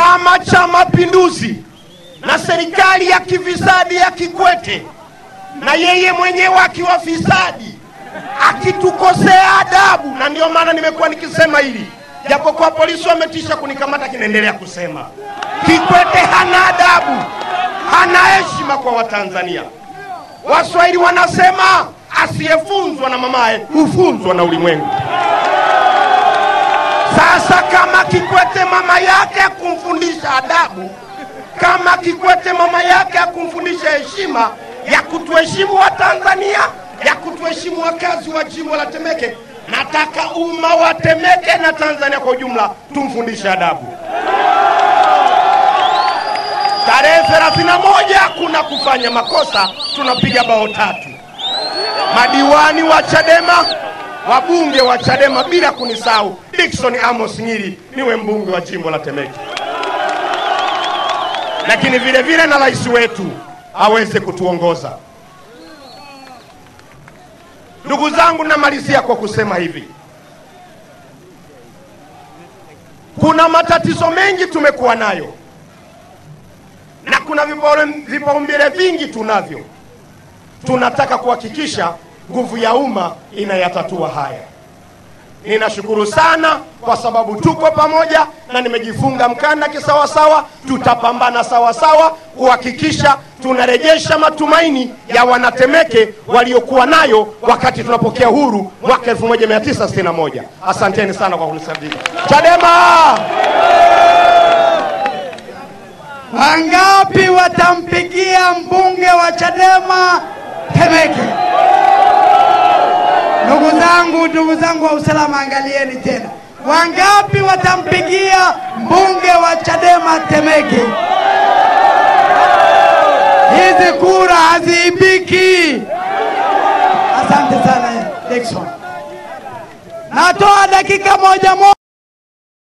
Chama cha Mapinduzi na serikali ya kifisadi ya Kikwete, na yeye mwenyewe akiwa fisadi, akitukosea adabu. Na ndio maana nimekuwa nikisema hili, japo kwa polisi wametisha kunikamata, kinaendelea kusema Kikwete hana adabu, hana heshima kwa Watanzania. Waswahili wanasema asiyefunzwa na mamaye hufunzwa na ulimwengu. Sasa kama Kikwete mama yake akumfundisha adabu, kama Kikwete mama yake akumfundisha heshima ya kutuheshimu wa Tanzania, ya kutuheshimu wakazi wa jimbo la Temeke, nataka umma wa Temeke na Tanzania kwa ujumla tumfundishe adabu. Tarehe 31 kuna kufanya makosa, tunapiga bao 3. Madiwani wa Chadema, wabunge wa Chadema, bila kunisahau Dickson Amos Nyiri, niwe mbunge wa jimbo la Temeke. Lakini vile vile na rais wetu aweze kutuongoza. Ndugu zangu, namalizia kwa kusema hivi. Kuna matatizo mengi tumekuwa nayo, na kuna vipaumbele vingi tunavyo. Tunataka kuhakikisha nguvu ya umma inayatatua haya. Ninashukuru sana kwa sababu tuko pamoja, na nimejifunga mkanda kisawasawa. Tutapambana sawasawa kuhakikisha tunarejesha matumaini ya Wanatemeke waliokuwa nayo wakati tunapokea uhuru mwaka 1961. Asanteni sana kwa kunisaidia. Chadema! Wangapi watampigia mbunge wa Chadema Temeke? Ndugu zangu wa usalama, angalieni tena. Wangapi watampigia mbunge wa Chadema Temeke? Hizi kura haziibiki. Asante sana Dickson. Natoa dakika moja.